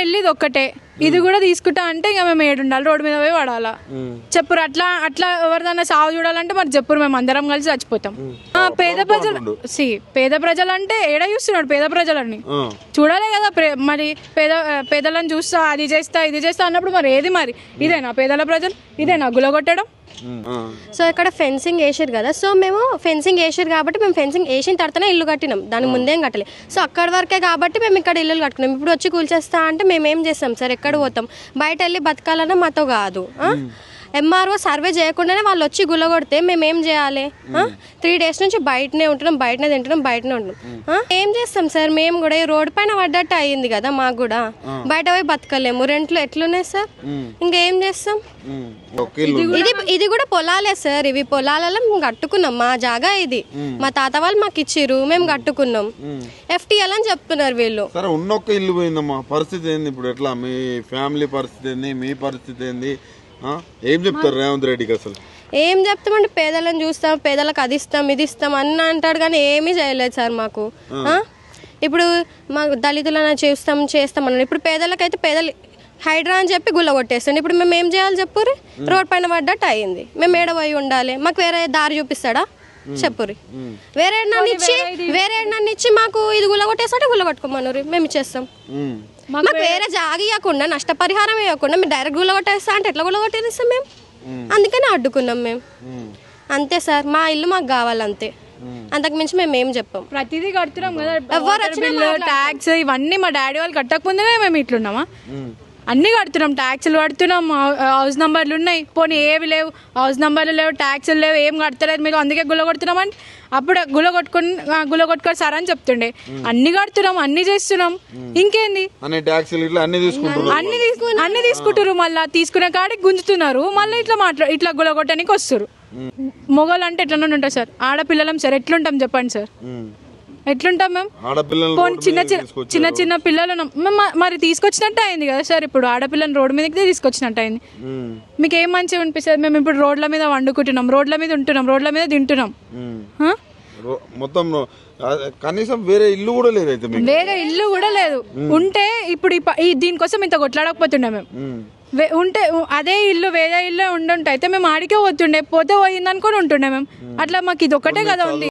ఇల్లు ఇది ఒక్కటే, ఇది కూడా తీసుకుంటా అంటే ఇక మేము ఏడుండాలి, రోడ్డు మీద పోయి పడాలా చెప్పురు. అట్లా అట్లా ఎవరిదన్నా సాగు చూడాలంటే మరి చెప్పురు, మేము అందరం కలిసి చచ్చిపోతాం. పేద ప్రజలు పేద ప్రజలు అంటే ఏడ చూస్తున్నాడు, పేద ప్రజలని చూడాలి కదా. మరి పేదలను చూస్తా, అది చేస్తా ఇది చేస్తా అన్నప్పుడు మరి ఏది మరి ఇదేనా పేదల ప్రజలు, ఇదేనా గులగొట్టడం? సో ఇక్కడ ఫెన్సింగ్ వేసారు కదా, సో మేము ఫెన్సింగ్ వేసారు కాబట్టి మేము ఫెన్సింగ్ వేసిన తర్వాతనే ఇల్లు కట్టినాం, దానికి ముందేం కట్టలేదు. సో అక్కడి వరకే కాబట్టి మేము ఇక్కడ ఇల్లు కట్టుకున్నాం. ఇప్పుడు వచ్చి కూల్చేస్తా అంటే మేము ఏం చేస్తాం సార్, ఎక్కడ పోతాం? బయట వెళ్ళి బతకాలన్నా మాతో కాదు. ఎంఆర్ఓ సర్వే చేయకుండానే వాళ్ళు వచ్చి గుల్లగొడితే మేము ఏం చేయాలి? 3 days నుంచి బయటనే ఉంటున్నాం, బయటనే తింటున్నాం, బయటనే ఉంటున్నాం. ఏం చేస్తాం సార్? మేము కూడా రోడ్డు పైన పడ్డట్టు అయ్యింది కదా మాకు కూడా, బయట పోయి బతకలేము. రెంట్లు ఎట్లున్నాయి సార్? ఇంకేం చేస్తాం? ఇది కూడా పొలాలే సార్, ఇవి పొలాలలో మేము కట్టుకున్నాం, మా జాగా ఇది, మా తాత వాళ్ళు మాకు ఇచ్చిర్రు, మేము కట్టుకున్నాం. FTL అని చెప్తున్నారు వీళ్ళు. సరే ఉన్నొక్క ఇల్లు పోయిందమ్మా, పరిస్థితి ఏంది ఇప్పుడు? ఎట్లా మీ ఫ్యామిలీ పరిస్థితి ఏంది, మీ పరిస్థితి ఏంది? ఏం చెప్తారు రేవంత్ రెడ్డికి? అసలు ఏం చెప్తామంటే పేదలను చూస్తాం, పేదలకు అది ఇస్తాం ఇది ఇస్తాం అన్న అంటాడు, కానీ ఏమీ చేయలేదు సార్ మాకు. ఇప్పుడు మాకు దళితులను చేస్తాం అన్నాడు. ఇప్పుడు పేదలకైతే పేదలు హైడ్రా అని చెప్పి గుల్ల కొట్టేస్తాడు. ఇప్పుడు మేము ఏం చేయాలి చెప్పురి? రోడ్ పైన పడ్డట్టు అయింది, మేము ఏడవై ఉండాలి. మాకు వేరే దారి చూపిస్తాడా చెప్పురి? వేరే నన్ను ఇచ్చి మాకు ఇది గుల్ల కొట్టేస్తాడే, గుల్ల కొట్టుకోమన్నారు, మేము ఇచ్చేస్తాం. మాకు వేరే జాగ ఇవ్వకుండా, నష్టపరిహారం ఇవ్వకుండా మీరు డైరెక్ట్ గుల్ల కొట్టేస్తా అంటే ఎట్లా గుల్ల కొట్టేస్తాం మేము? అందుకని అడ్డుకున్నాం మేము, అంతే సార్. మా ఇల్లు మాకు కావాలంతే, అంతకు మించి మేము ఏం చెప్పాం. ప్రతిదీ కడుతున్నాం కదా, ట్యాక్స్ ఇవన్నీ మా డాడీ వాళ్ళు కట్టకముందే మేము ఇట్లున్నామా? అన్నీ కడుతున్నాం, ట్యాక్సులు కడుతున్నాం, హౌస్ నెంబర్లు ఉన్నాయి, పోనీ ఏవి లేవు, హౌస్ నెంబర్లు లేవు, ట్యాక్సులు లేవు, ఏం కడతలేదు మీరు, అందుకే గుల్ల కొడుతున్నాం అంటే అప్పుడు గుల్ల కొట్టుకొని సార్ అని చెప్తుండే. అన్ని కడుతున్నాం, అన్ని చేస్తున్నాం, ఇంకేంది? అన్ని తీసుకుంటారు, మళ్ళీ తీసుకునే కాడికి గుంజుతున్నారు, మళ్ళీ ఇట్లా గుల్ల కొట్టడానికి వస్తారు. మొగలు అంటే ఎట్లా ఉంటారు సార్? ఆడపిల్లలం సార్, ఎట్లుంటాం చెప్పండి సార్? ఎట్లుంటాం మేము? చిన్న చిన్న పిల్లలు మరి తీసుకొచ్చినట్టు అయింది కదా సార్. ఇప్పుడు ఆడపిల్లని రోడ్డు మీదకి తీసుకొచ్చినట్టు అయింది. మీకు ఏం మంచిగా అనిపిస్తుంది? మేము ఇప్పుడు రోడ్ల మీద వండుకుంటున్నాం, రోడ్ల మీద ఉంటున్నాం, రోడ్ల మీద తింటున్నాం. మొత్తం కనీసం వేరే ఇల్లు కూడా లేదు. అయితే వేరే ఇల్లు కూడా లేదు. ఉంటే ఇప్పుడు దీనికోసం ఇంత కొట్లాడకపోతుండే మేము. ఉంటే అదే ఇల్లు వేరే ఇల్లు ఉండుంటే అయితే మేము ఆడికే పోతుండే, పోతే పోయింది అనుకొని ఉంటుండే మేము. అట్లా మాకు ఇది ఒకటే కదా ఉంది.